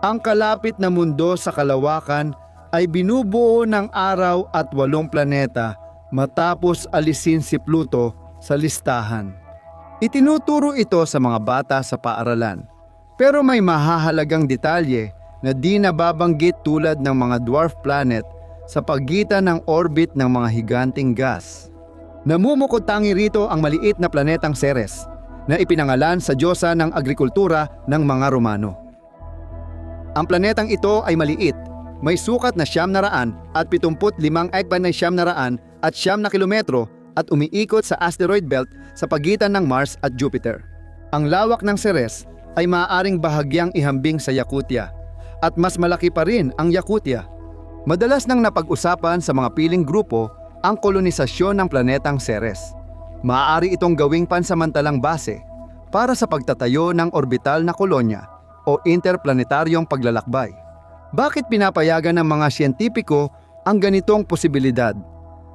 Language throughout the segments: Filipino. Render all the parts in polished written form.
Ang kalapit na mundo sa kalawakan ay binubuo ng araw at 8 planeta matapos alisin si Pluto sa listahan. Itinuturo ito sa mga bata sa paaralan. Pero may mahahalagang detalye na di nababanggit tulad ng mga dwarf planet sa pagitan ng orbit ng mga higanting gas. Namumukod tangi rito ang maliit na planetang Ceres na ipinangalan sa diyosa ng agrikultura ng mga Romano. Ang planetang ito ay maliit, may sukat na 975 at 9 kilometro at umiikot sa asteroid belt sa pagitan ng Mars at Jupiter. Ang lawak ng Ceres ay maaaring bahagyang ihambing sa Yakutia at mas malaki pa rin ang Yakutia. Madalas nang napag-usapan sa mga piling grupo ang kolonisasyon ng planetang Ceres. Maaari itong gawing pansamantalang base para sa pagtatayo ng orbital na kolonya o interplanetaryong paglalakbay. Bakit pinapayagan ng mga siyentipiko ang ganitong posibilidad?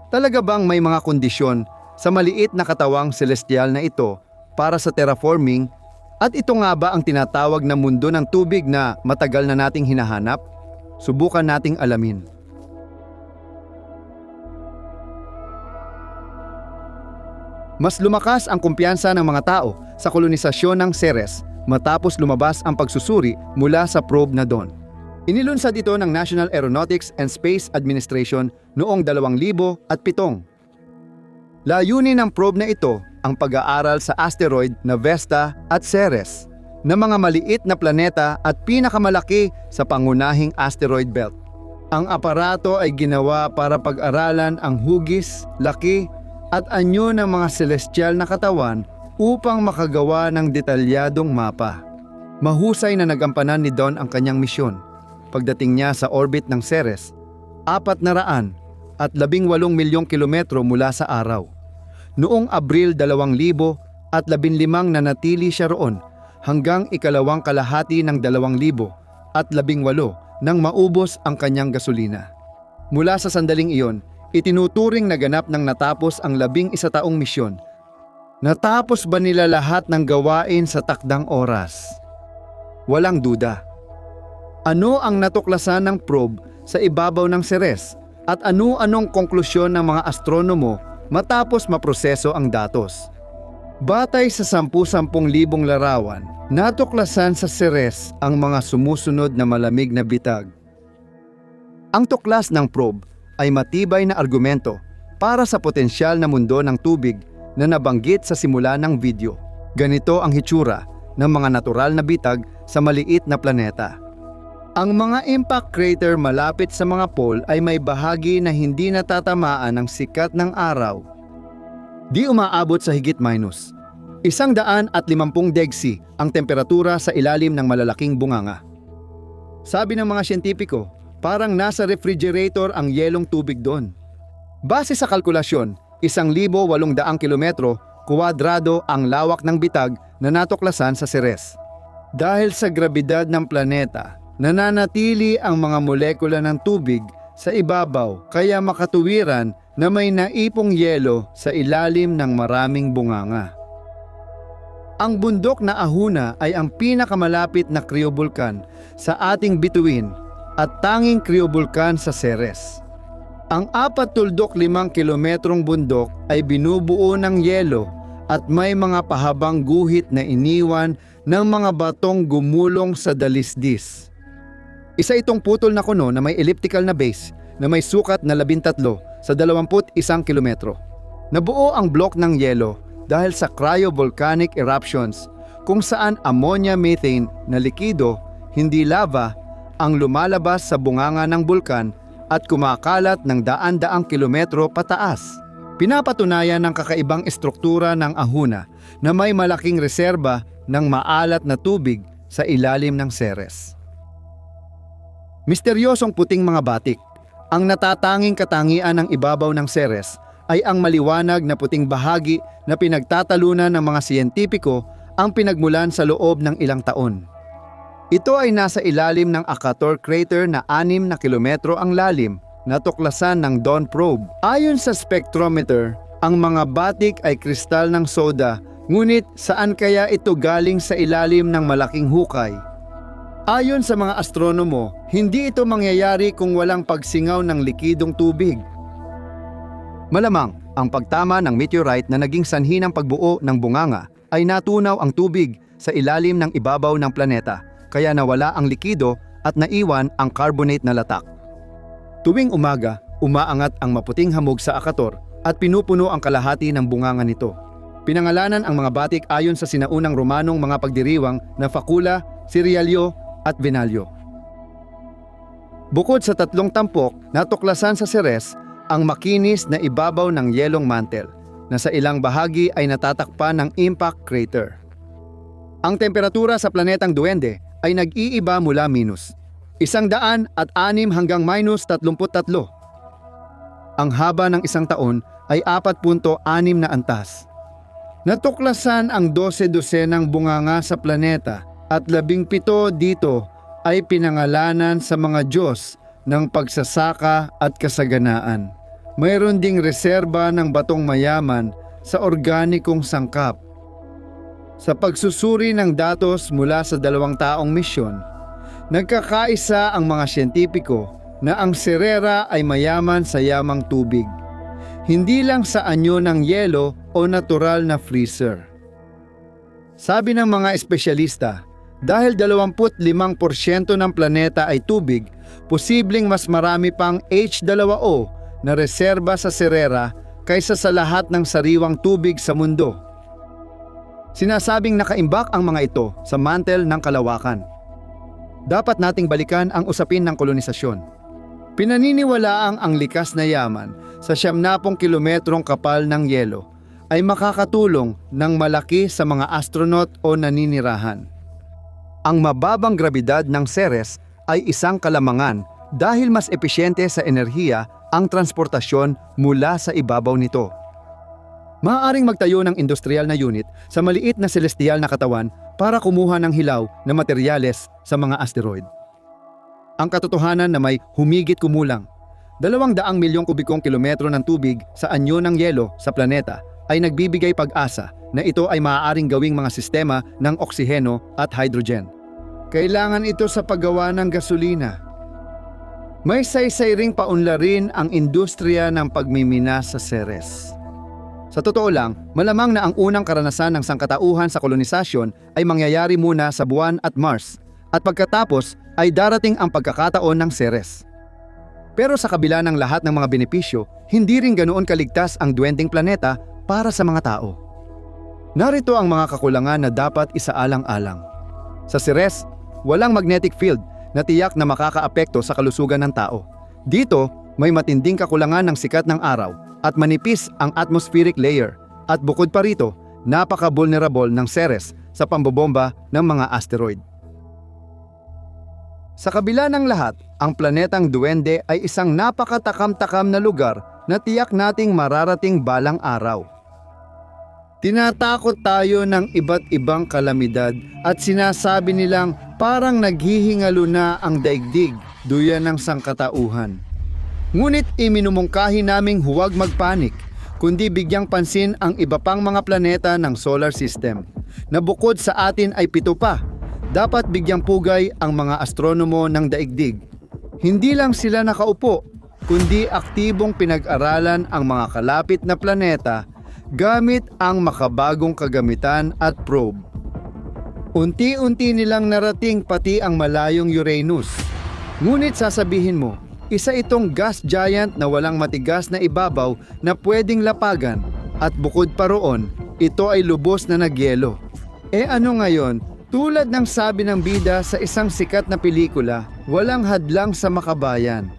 Talaga bang may mga kondisyon sa maliit na katawang celestial na ito para sa terraforming? At ito nga ba ang tinatawag na mundo ng tubig na matagal na nating hinahanap? Subukan nating alamin. Mas lumakas ang kumpiyansa ng mga tao sa kolonisasyon ng Ceres matapos lumabas ang pagsusuri mula sa probe na Dawn. Inilunsad ito ng National Aeronautics and Space Administration noong 2007. Layunin ng probe na ito ang pag-aaral sa asteroid na Vesta at Ceres, na mga maliit na planeta at pinakamalaki sa pangunahing asteroid belt. Ang aparato ay ginawa para pag-aralan ang hugis, laki at anyo ng mga celestial na katawan upang makagawa ng detalyadong mapa. Mahusay na nagampanan ni Dawn ang kanyang misyon. Pagdating niya sa orbit ng Ceres, 418 milyong kilometro mula sa araw. Noong Abril 2015 nanatili siya roon hanggang ikalawang kalahati ng 2018 nang maubos ang kanyang gasolina. Mula sa sandaling iyon, itinuturing na ganap ng natapos ang 11 taong misyon. Natapos ba nila lahat ng gawain sa takdang oras? Walang duda. Ano ang natuklasan ng probe sa ibabaw ng Ceres at ano-anong konklusyon ng mga astronomo matapos maproseso ang datos? Batay sa 10,000 larawan, natuklasan sa Ceres ang mga sumusunod na malamig na bitag. Ang tuklas ng probe ay matibay na argumento para sa potensyal na mundo ng tubig na nabanggit sa simula ng video. Ganito ang hitsura ng mga natural na bitag sa maliit na planeta. Ang mga impact crater malapit sa mga pole ay may bahagi na hindi natatamaan ng sikat ng araw. Di umaabot sa higit minus 150 degsi ang temperatura sa ilalim ng malalaking bunganga. Sabi ng mga siyentipiko, parang nasa refrigerator ang yelong tubig doon. Base sa kalkulasyon, 1,800 kilometro kuwadrado ang lawak ng bitag na natuklasan sa Ceres. Dahil sa grabidad ng planeta, nananatili ang mga molekula ng tubig sa ibabaw kaya makatuwiran na may naipong yelo sa ilalim ng maraming bunganga. Ang bundok na Ahuna ay ang pinakamalapit na cryovulkan sa ating bituin at tanging cryovulkan sa Ceres. Ang 4.5 kilometrong bundok ay binubuo ng yelo at may mga pahabang guhit na iniwan ng mga batong gumulong sa dalisdis. Isa itong putol na kuno na may elliptical na base na may sukat na 13 sa 21 kilometro. Nabuo ang blok ng yelo dahil sa cryovolcanic eruptions kung saan ammonia methane na likido, hindi lava, ang lumalabas sa bunganga ng bulkan at kumakalat ng daan-daang kilometro pataas. Pinapatunayan ng kakaibang estruktura ng Ahuna na may malaking reserba ng maalat na tubig sa ilalim ng Ceres. Misteryosong puting mga batik. Ang natatanging katangian ng ibabaw ng Ceres ay ang maliwanag na puting bahagi na pinagtatalunan ng mga siyentipiko ang pinagmulan sa loob ng ilang taon. Ito ay nasa ilalim ng Akator crater na 6 na kilometro ang lalim, natuklasan ng Dawn probe. Ayon sa spectrometer, ang mga batik ay kristal ng soda, ngunit saan kaya ito galing sa ilalim ng malaking hukay? Ayon sa mga astronomo, hindi ito mangyayari kung walang pagsingaw ng likidong tubig. Malamang, ang pagtama ng meteorite na naging sanhi ng pagbuo ng bunganga ay natunaw ang tubig sa ilalim ng ibabaw ng planeta, kaya nawala ang likido at naiwan ang carbonate na latak. Tuwing umaga, umaangat ang maputing hamog sa akator at pinupuno ang kalahati ng bunganga nito. Pinangalanan ang mga batik ayon sa sinaunang Romanong mga pagdiriwang na Facula, Cirialio at Venalio. Bukod sa tatlong tampok, natuklasan sa Ceres ang makinis na ibabaw ng yelong mantle na sa ilang bahagi ay natatakpan ng impact crater. Ang temperatura sa planetang Duwende ay nag-iiba mula -106 hanggang -33. Ang haba ng isang taon ay 4.6 na antas. Natuklasan ang 12 dosenang bunganga sa planeta at 17 dito ay pinangalanan sa mga Diyos ng pagsasaka at kasaganaan. Mayroon ding reserba ng batong mayaman sa organikong sangkap. Sa pagsusuri ng datos mula sa 2 taong misyon, nagkakaisa ang mga siyentipiko na ang Cerera ay mayaman sa yamang tubig, hindi lang sa anyo ng yelo o natural na freezer. Sabi ng mga espesyalista, dahil 25% ng planeta ay tubig, posibleng mas marami pang H2O na reserba sa Cerera kaysa sa lahat ng sariwang tubig sa mundo. Sinasabing nakaimbak ang mga ito sa mantle ng kalawakan. Dapat nating balikan ang usapin ng kolonisasyon. Pinaniniwalaang ang likas na yaman sa 70 kilometrong kapal ng yelo ay makakatulong ng malaki sa mga astronaut o naninirahan. Ang mababang grabidad ng Ceres ay isang kalamangan dahil mas epesyente sa enerhiya ang transportasyon mula sa ibabaw nito. Maaaring magtayo ng industrial na unit sa maliit na celestial na katawan para kumuha ng hilaw na materyales sa mga asteroid. Ang katotohanan na may humigit kumulang 200 milyong kubikong kilometro ng tubig sa anyo ng yelo sa planeta ay nagbibigay pag-asa na ito ay maaaring gawing mga sistema ng oksiheno at hydrogen. Kailangan ito sa paggawa ng gasolina. May saysay ring paunlarin ang industriya ng pagmimina sa Ceres. Sa totoo lang, malamang na ang unang karanasan ng sangkatauhan sa kolonisasyon ay mangyayari muna sa buwan at Mars, at pagkatapos ay darating ang pagkakataon ng Ceres. Pero sa kabila ng lahat ng mga benepisyo, hindi rin ganoon kaligtas ang duwending planeta para sa mga tao. Narito ang mga kakulangan na dapat isaalang-alang. Sa Ceres, walang magnetic field na tiyak na makakaapekto sa kalusugan ng tao. Dito, may matinding kakulangan ng sikat ng araw at manipis ang atmospheric layer, at bukod pa rito, napaka-vulnerable ng Ceres sa pambobomba ng mga asteroid. Sa kabila ng lahat, ang planetang Duwende ay isang napakatakam-takam na lugar na tiyak nating mararating balang araw. Tinatakot tayo ng iba't ibang kalamidad at sinasabi nilang parang naghihingalo na ang daigdig, duyan ng sangkatauhan. Ngunit iminumungkahi naming huwag magpanik, kundi bigyang pansin ang iba pang mga planeta ng solar system, na bukod sa atin ay 7 pa. Dapat bigyang pugay ang mga astronomo ng daigdig. Hindi lang sila nakaupo, kundi aktibong pinag-aralan ang mga kalapit na planeta gamit ang makabagong kagamitan at probe. Unti-unti nilang narating pati ang malayong Uranus. Ngunit sasabihin mo, isa itong gas giant na walang matigas na ibabaw na pwedeng lapagan, at bukod pa roon, ito ay lubos na nagyelo. Ano ngayon? Tulad ng sabi ng bida sa isang sikat na pelikula, walang hadlang sa makabayan.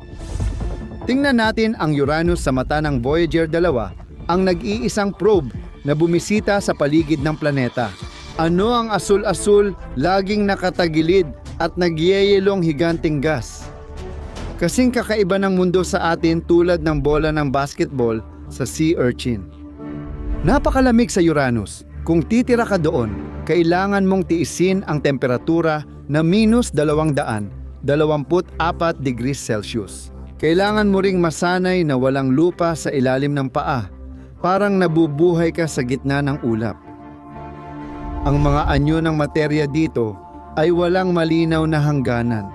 Tingnan natin ang Uranus sa mata ng Voyager 2, ang nag-iisang probe na bumisita sa paligid ng planeta. Ano ang asul-asul, laging nakatagilid at nagyeyelong higanting gas? Kasing kakaiba ng mundo sa atin tulad ng bola ng basketball sa sea urchin. Napakalamig sa Uranus. Kung titira ka doon, kailangan mong tiisin ang temperatura na -224 degrees Celsius. Kailangan mo ring masanay na walang lupa sa ilalim ng paa. Parang nabubuhay ka sa gitna ng ulap. Ang mga anyo ng materya dito ay walang malinaw na hangganan.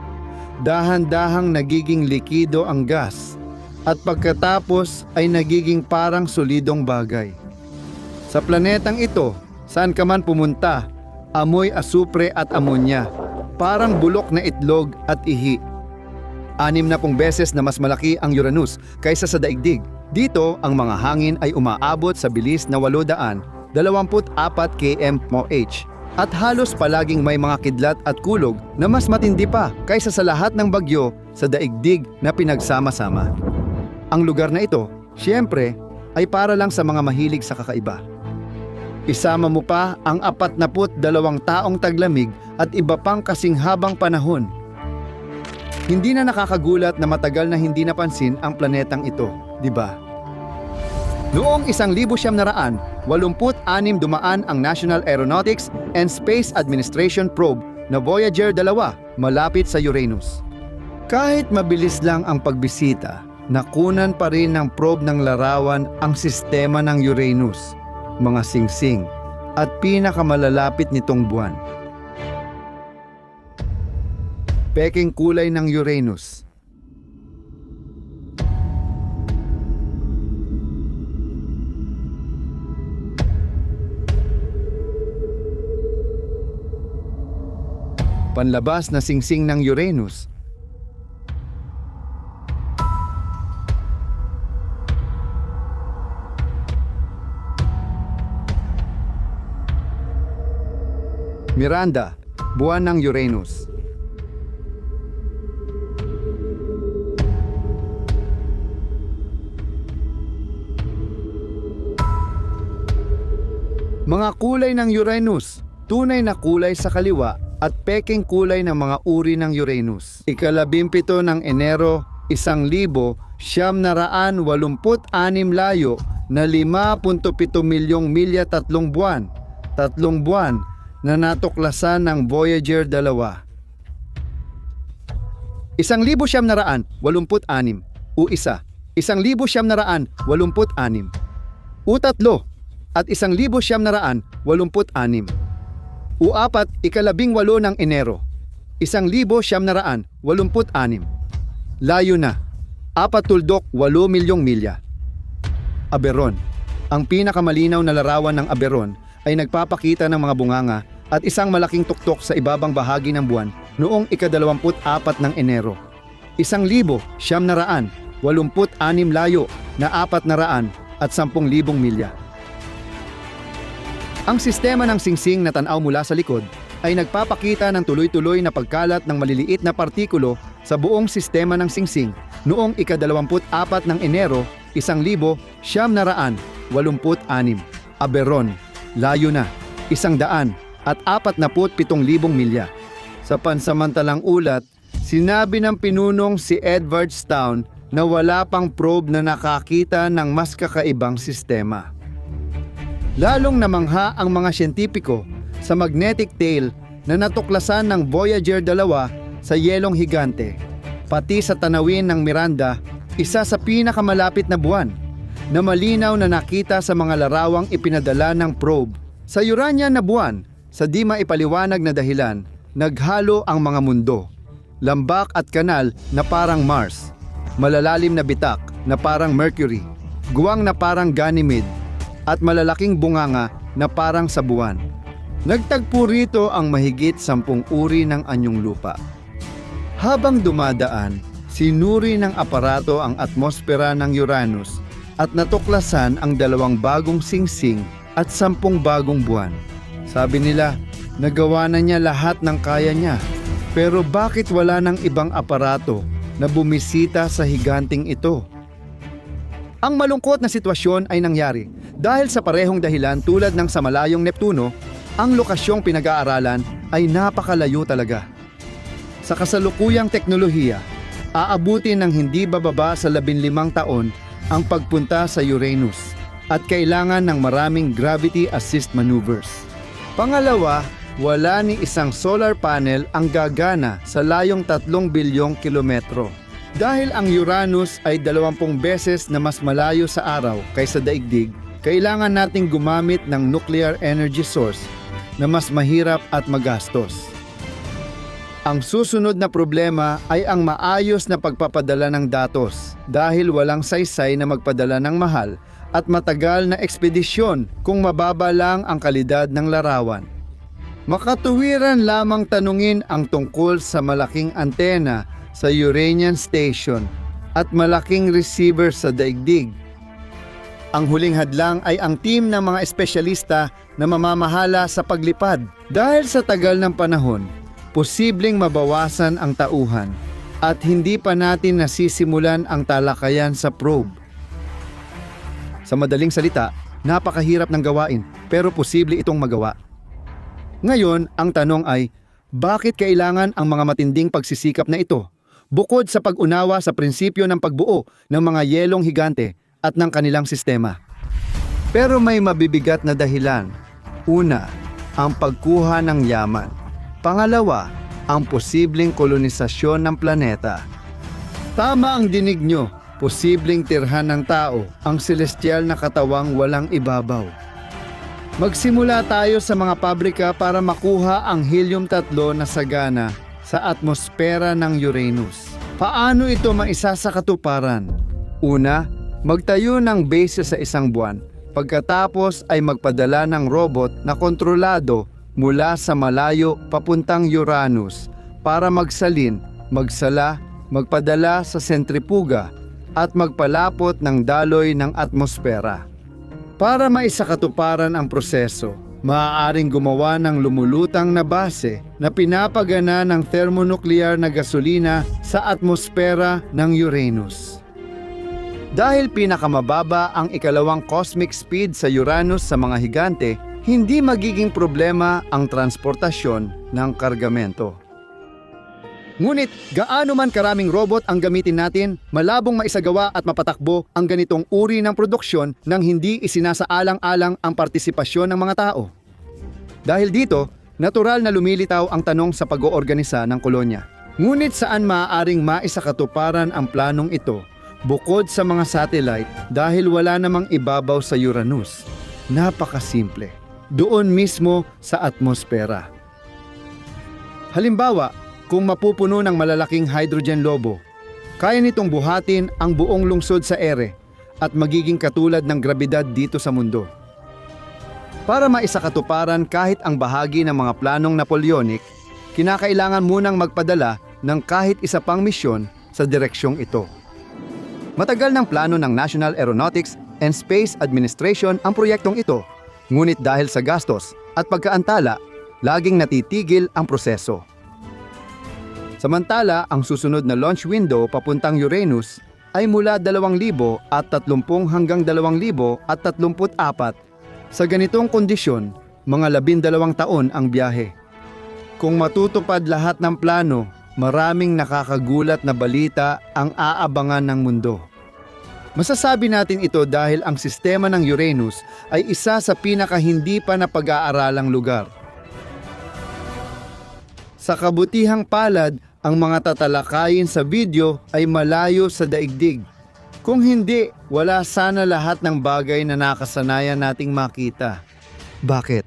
Dahan-dahang nagiging likido ang gas at pagkatapos ay nagiging parang solidong bagay. Sa planetang ito, saan ka man pumunta, amoy asupre at amonya, parang bulok na itlog at ihi. 60 beses na mas malaki ang Uranus kaysa sa daigdig. Dito, ang mga hangin ay umaabot sa bilis na 824 km/h at halos palaging may mga kidlat at kulog na mas matindi pa kaysa sa lahat ng bagyo sa daigdig na pinagsama-sama. Ang lugar na ito, siyempre, ay para lang sa mga mahilig sa kakaiba. Isama mo pa ang 42 taong taglamig at iba pang kasing habang panahon. Hindi na nakakagulat na matagal na hindi napansin ang planetang ito, di ba? Noong 1986 dumaan ang National Aeronautics and Space Administration probe na Voyager 2 malapit sa Uranus. Kahit mabilis lang ang pagbisita, nakunan pa rin ng probe ng larawan ang sistema ng Uranus, mga singsing, at pinakamalalapit nitong buwan. Peking kulay ng Uranus. Panlabas na singsing ng Uranus. Miranda, buwan ng Uranus. Mga kulay ng Uranus, tunay na kulay sa kaliwa at peking kulay ng mga uri ng Uranus. 17 ng Enero, 1,986 layo na 5.7 milyong milya 3 buwan. 3 buwan na natuklasan ng Voyager 2. 1,986 U1, 1,986 U3 at 1,986 U4, 18 ng Enero, 1,986 layo na 4.8 milyong milya. Aberon. Ang pinakamalinaw na larawan ng Aberon ay nagpapakita ng mga bunganga at isang malaking tuktok sa ibabang bahagi ng buwan noong ika-24 ng Enero. 1,986 layo na 410 milya. Ang sistema ng singsing na tanaw mula sa likod ay nagpapakita ng tuloy-tuloy na pagkalat ng maliliit na partikulo sa buong sistema ng singsing noong ika-24 ng Enero, 1,986. Aberon. Layo na 147,000 milya. Sa pansamantalang ulat, sinabi ng pinunong si Edwardstown na wala pang probe na nakakita ng mas kakaibang sistema. Lalong namangha ang mga siyentipiko sa magnetic tail na natuklasan ng Voyager 2 sa yelong higante, pati sa tanawin ng Miranda, isa sa pinakamalapit na buwan, na malinaw na nakita sa mga larawang ipinadala ng probe. Sa Uranian na buwan, sa di maipaliwanag na dahilan, naghalo ang mga mundo, lambak at kanal na parang Mars, malalalim na bitak na parang Mercury, guwang na parang Ganymede, at malalaking bunganga na parang sa buwan. Nagtagpo rito ang mahigit 10 uri ng anyong lupa. Habang dumadaan, sinuri ng aparato ang atmosfera ng Uranus at natuklasan ang 2 bagong singsing at 10 bagong buwan. Sabi nila, nagawa na niya lahat ng kaya niya. Pero bakit wala ng ibang aparato na bumisita sa higanting ito? Ang malungkot na sitwasyon ay nangyari dahil sa parehong dahilan tulad ng sa malayong Neptuno, ang lokasyong pinag-aaralan ay napakalayo talaga. Sa kasalukuyang teknolohiya, aabutin ng hindi bababa sa 15 taon ang pagpunta sa Uranus at kailangan ng maraming gravity assist maneuvers. Pangalawa, wala ni isang solar panel ang gagana sa layong 3 bilyong kilometro. Dahil ang Uranus ay 20 beses na mas malayo sa araw kaysa daigdig, kailangan nating gumamit ng nuclear energy source na mas mahirap at magastos. Ang susunod na problema ay ang maayos na pagpapadala ng datos dahil walang saysay na magpadala ng mahal at matagal na ekspedisyon kung mababa lang ang kalidad ng larawan. Makatuwiran lamang tanungin ang tungkol sa malaking antena sa Uranian Station at malaking receiver sa daigdig. Ang huling hadlang ay ang team ng mga espesyalista na mamamahala sa paglipad. Dahil sa tagal ng panahon, posibleng mabawasan ang tauhan at hindi pa natin nasisimulan ang talakayan sa probe. Sa madaling salita, napakahirap ng gawain pero posible itong magawa. Ngayon, ang tanong ay, bakit kailangan ang mga matinding pagsisikap na ito? Bukod sa pag-unawa sa prinsipyo ng pagbuo ng mga yelong higante at ng kanilang sistema. Pero may mabibigat na dahilan. Una, ang pagkuha ng yaman. Pangalawa, ang posibleng kolonisasyon ng planeta. Tama ang dinig nyo, posibleng tirhan ng tao ang celestial na katawang walang ibabaw. Magsimula tayo sa mga pabrika para makuha ang helium-3 na sagana sa atmosfera ng Uranus. Paano ito maisasakatuparan? Una, magtayo ng base sa isang buwan. Pagkatapos ay magpadala ng robot na kontrolado mula sa malayo papuntang Uranus para magsalin, magsala, magpadala sa sentripuga at magpalapot ng daloy ng atmosfera. Para maisakatuparan ang proseso, maaaring gumawa ng lumulutang na base na pinapagana ng thermonuclear na gasolina sa atmosfera ng Uranus. Dahil pinakamababa ang ikalawang cosmic speed sa Uranus sa mga higante, hindi magiging problema ang transportasyon ng kargamento. Ngunit gaano man karaming robot ang gamitin natin, malabong maisagawa at mapatakbo ang ganitong uri ng produksyon nang hindi isinasaalang-alang ang partisipasyon ng mga tao. Dahil dito, natural na lumilitaw ang tanong sa pag-oorganisa ng kolonya. Ngunit saan maaaring maisakatuparan ang planong ito bukod sa mga satellite dahil wala namang ibabaw sa Uranus? Napakasimple. Doon mismo sa atmosfera. Halimbawa, kung mapupuno ng malalaking hydrogen lobo, kaya nitong buhatin ang buong lungsod sa ere at magiging katulad ng grabidad dito sa mundo. Para maisakatuparan kahit ang bahagi ng mga planong Napoleonic, kinakailangan munang magpadala ng kahit isa pang misyon sa direksyong ito. Matagal ng plano ng National Aeronautics and Space Administration ang proyektong ito. Ngunit dahil sa gastos at pagkaantala, laging natitigil ang proseso. Samantala, ang susunod na launch window papuntang Uranus ay mula 2030 hanggang 2034. Sa ganitong kondisyon, mga 12 taon ang biyahe. Kung matutupad lahat ng plano, maraming nakakagulat na balita ang aabangan ng mundo. Masasabi natin ito dahil ang sistema ng Uranus ay isa sa pinaka-hindi pa napag-aaralang lugar. Sa kabutihang palad, ang mga tatalakayin sa video ay malayo sa daigdig. Kung hindi, wala sana lahat ng bagay na nakasanayan nating makita. Bakit?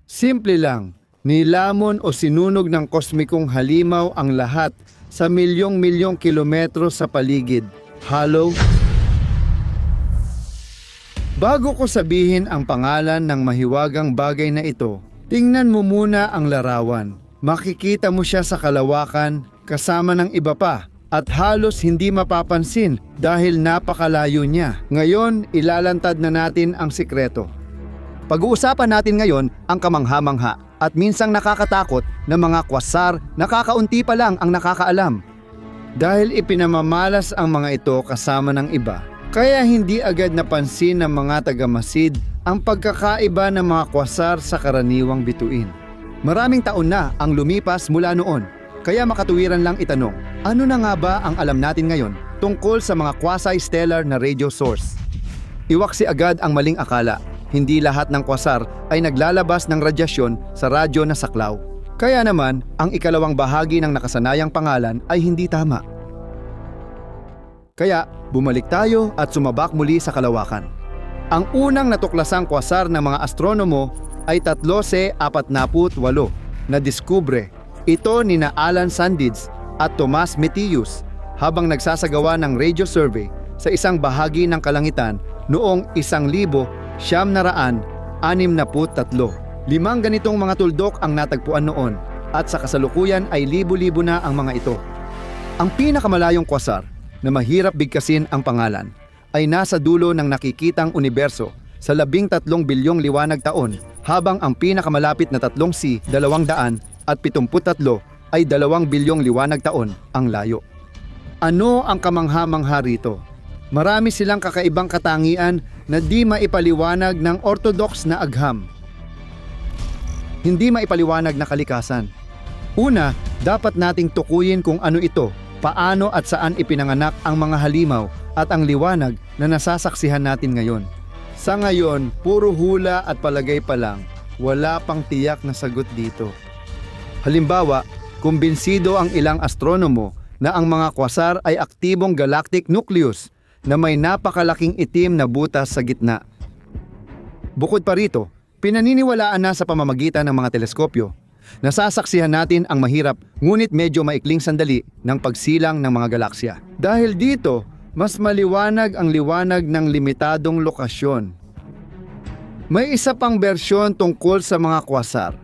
Simple lang, nilamon o sinunog ng kosmikong halimaw ang lahat sa milyong-milyong kilometro sa paligid. Hollow. Bago ko sabihin ang pangalan ng mahiwagang bagay na ito, tingnan mo muna ang larawan. Makikita mo siya sa kalawakan kasama ng iba pa at halos hindi mapapansin dahil napakalayo niya. Ngayon, ilalantad na natin ang sikreto. Pag-uusapan natin ngayon ang kamangha-mangha at minsang nakakatakot na mga kwasar na kakaunti pa lang ang nakakaalam. Dahil ipinamamalas ang mga ito kasama ng iba, kaya hindi agad napansin ng mga tagamasid ang pagkakaiba ng mga kwasar sa karaniwang bituin. Maraming taon na ang lumipas mula noon, kaya makatuwiran lang itanong, ano na nga ba ang alam natin ngayon tungkol sa mga quasi-stellar na radio source? Iwaksi agad ang maling akala, hindi lahat ng kwasar ay naglalabas ng radyasyon sa radyo na saklaw. Kaya naman, ang ikalawang bahagi ng nakasanayang pangalan ay hindi tama. Kaya, bumalik tayo at sumabak muli sa kalawakan. Ang unang natuklasang kwasar ng mga astronomo ay 1348 na diskubre Ito ni na Alan Sandids at Tomas Metius habang nagsasagawa ng radio survey sa isang bahagi ng kalangitan noong 1963. 5 ganitong mga tuldok ang natagpuan noon at sa kasalukuyan ay libo-libo na ang mga ito. Ang pinakamalayong kwasar na mahirap bigkasin ang pangalan ay nasa dulo ng nakikitang universo sa 13 bilyong liwanag taon habang ang pinakamalapit na 273 ay 2 bilyong liwanag taon ang layo. Ano ang kamangha-mangha rito? Marami silang kakaibang katangian na di maipaliwanag ng orthodox na agham. Hindi maipaliwanag na kalikasan. Una, dapat nating tukuyin kung ano ito, paano at saan ipinanganak ang mga halimaw at ang liwanag na nasasaksihan natin ngayon. Sa ngayon, puro hula at palagay pa lang, wala pang tiyak na sagot dito. Halimbawa, kumbinsido ang ilang astronomo na ang mga kwasar ay aktibong galactic nucleus na may napakalaking itim na butas sa gitna. Bukod pa rito, pinaniniwalaan na sa pamamagitan ng mga teleskopyo, nasasaksihan natin ang mahirap ngunit medyo maikling sandali ng pagsilang ng mga galaksya. Dahil dito, mas maliwanag ang liwanag ng limitadong lokasyon. May isa pang bersyon tungkol sa mga kwasar.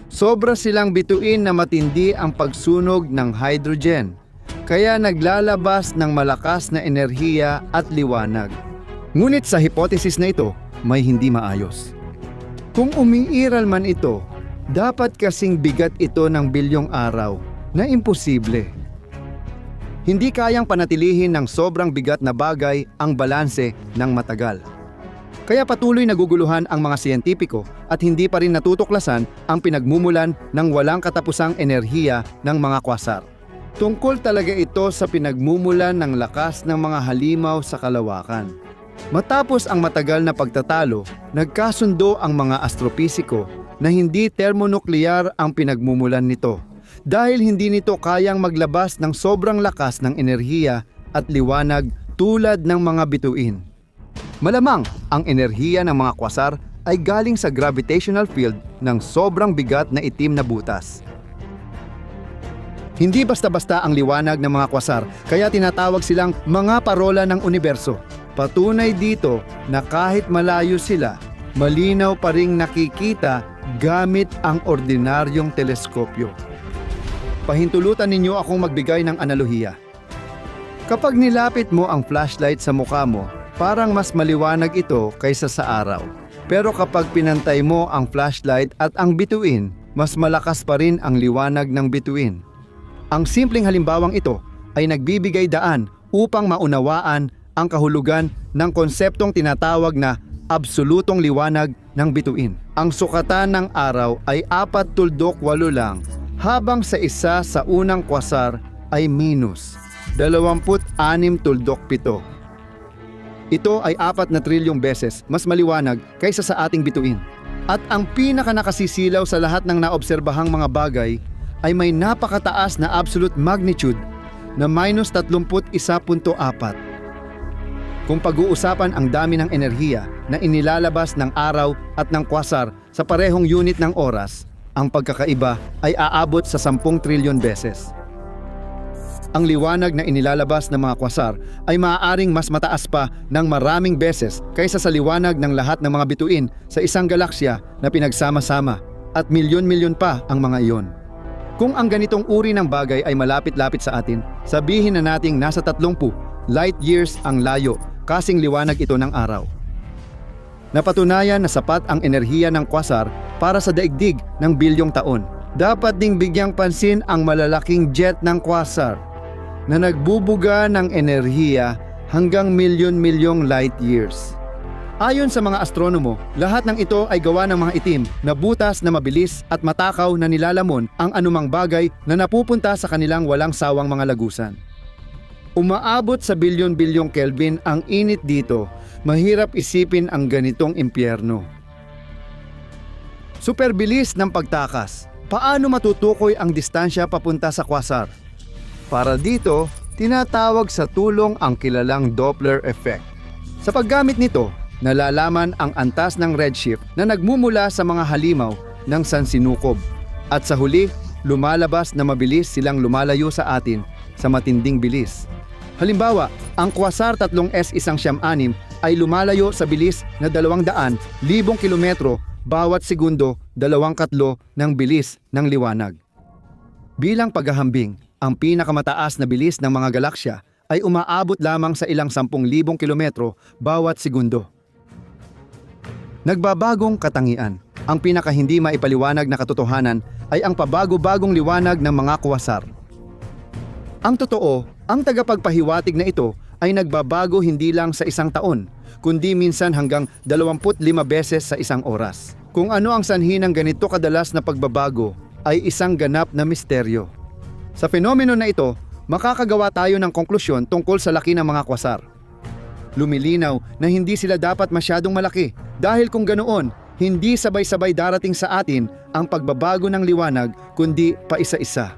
Sobra silang bituin na matindi ang pagsunog ng hydrogen, kaya naglalabas ng malakas na enerhiya at liwanag. Ngunit sa hypothesis na ito, may hindi maayos. Kung umiiral man ito, dapat kasing bigat ito ng bilyong araw na imposible. Hindi kayang panatilihin ng sobrang bigat na bagay ang balanse ng matagal. Kaya patuloy naguguluhan ang mga siyentipiko at hindi pa rin natutuklasan ang pinagmumulan ng walang katapusang enerhiya ng mga kwasar. Tungkol talaga ito sa pinagmumulan ng lakas ng mga halimaw sa kalawakan. Matapos ang matagal na pagtatalo, nagkasundo ang mga astropisiko na hindi termonuklear ang pinagmumulan nito dahil hindi nito kayang maglabas ng sobrang lakas ng enerhiya at liwanag tulad ng mga bituin. Malamang ang enerhiya ng mga kwasar ay galing sa gravitational field ng sobrang bigat na itim na butas. Hindi basta-basta ang liwanag ng mga kwasar, kaya tinatawag silang mga parola ng universo. Patunay dito na kahit malayo sila, malinaw pa ring nakikita gamit ang ordinaryong teleskopyo. Pahintulutan ninyo akong magbigay ng analohiya. Kapag nilapit mo ang flashlight sa mukha mo, parang mas maliwanag ito kaysa sa araw. Pero kapag pinantay mo ang flashlight at ang bituin, mas malakas pa rin ang liwanag ng bituin. Ang simpleng halimbawang ito ay nagbibigay daan upang maunawaan ang kahulugan ng konseptong tinatawag na absolutong liwanag ng bituin. Ang sukatan ng araw ay 4.8 lang, habang sa isa sa unang kwasar ay minus 26.7. Ito ay 4 na trilyong beses mas maliwanag kaysa sa ating bituin. At ang pinakanakasisilaw sa lahat ng naobserbahang mga bagay ay may napakataas na absolute magnitude na minus 31.4. Kung pag-uusapan ang dami ng enerhiya na inilalabas ng araw at ng kwasar sa parehong unit ng oras, ang pagkakaiba ay aabot sa 10 trilyon beses. Ang liwanag na inilalabas ng mga kwasar ay maaaring mas mataas pa ng maraming beses kaysa sa liwanag ng lahat ng mga bituin sa isang galaksya na pinagsama-sama, at milyon-milyon pa ang mga iyon. Kung ang ganitong uri ng bagay ay malapit-lapit sa atin, sabihin na nating nasa 30 light years ang layo, kasing liwanag ito ng araw. Napatunayan na sapat ang enerhiya ng kwasar para sa daigdig ng bilyong taon. Dapat ding bigyang pansin ang malalaking jet ng kwasar na nagbubuga ng enerhiya hanggang milyon-milyong light years. Ayon sa mga astronomo, lahat ng ito ay gawa ng mga itim na butas na mabilis at matakaw na nilalamon ang anumang bagay na napupunta sa kanilang walang sawang mga lagusan. Umaabot sa bilyon-bilyong Kelvin ang init dito. Mahirap isipin ang ganitong impyerno. Superbilis ng pagtakas. Paano matutukoy ang distansya papunta sa kwasar? Para dito, tinatawag sa tulong ang kilalang Doppler effect. Sa paggamit nito, nalalaman ang antas ng redshift na nagmumula sa mga halimaw ng sansinukob. At sa huli, lumalabas na mabilis silang lumalayo sa atin sa matinding bilis. Halimbawa, ang Quasar 3S176 ay lumalayo sa bilis na 200,000 kilometro bawat segundo, 2/3 ng bilis ng liwanag. Bilang paghahambing, ang pinakamataas na bilis ng mga galaksya ay umaabot lamang sa ilang 10,000 kilometro bawat segundo. Nagbabagong katangian. Ang pinaka hindi maipaliwanag na katotohanan ay ang pabago-bagong liwanag ng mga Quasar. Ang totoo, ang tagapagpahiwatig na ito ay nagbabago hindi lang sa isang taon, kundi minsan hanggang 25 beses sa isang oras. Kung ano ang sanhi ng ganito kadalas na pagbabago ay isang ganap na misteryo. Sa fenomeno na ito, makakagawa tayo ng konklusyon tungkol sa laki ng mga Quasar. Lumilinaw na hindi sila dapat masyadong malaki dahil kung ganoon, hindi sabay-sabay darating sa atin ang pagbabago ng liwanag kundi paisa-isa.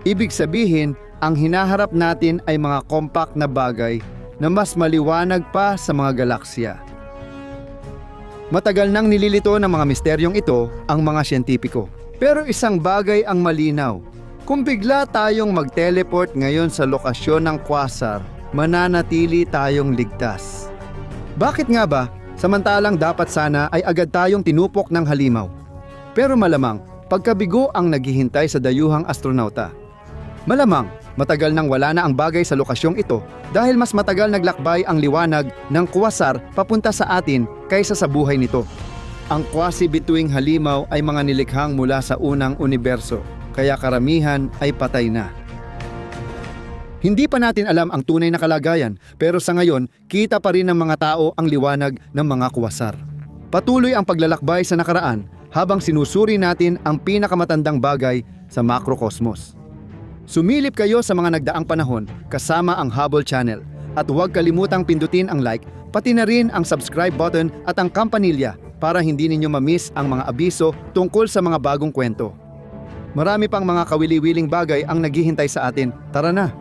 Ibig sabihin, ang hinaharap natin ay mga compact na bagay na mas maliwanag pa sa mga galaksya. Matagal nang nililito ng mga misteryong ito ang mga siyentipiko. Pero isang bagay ang malinaw. Kung bigla tayong mag-teleport ngayon sa lokasyon ng Quasar, mananatili tayong ligtas. Bakit nga ba? Samantalang dapat sana ay agad tayong tinupok ng halimaw. Pero malamang, pagkabigo ang naghihintay sa dayuhang astronauta. Malamang, matagal nang wala na ang bagay sa lokasyong ito dahil mas matagal naglakbay ang liwanag ng Quasar papunta sa atin kaysa sa buhay nito. Ang quasi-bituing halimaw ay mga nilikhang mula sa unang universo, kaya karamihan ay patay na. Hindi pa natin alam ang tunay na kalagayan, pero sa ngayon, kita pa rin ng mga tao ang liwanag ng mga Quasar. Patuloy ang paglalakbay sa nakaraan habang sinusuri natin ang pinakamatandang bagay sa makrokosmos. Sumilip kayo sa mga nagdaang panahon kasama ang Hubble Channel at huwag kalimutang pindutin ang like, pati na rin ang subscribe button at ang kampanilya para hindi ninyo ma-miss ang mga abiso tungkol sa mga bagong kwento. Marami pang mga kawili-wiling bagay ang naghihintay sa atin. Tara na!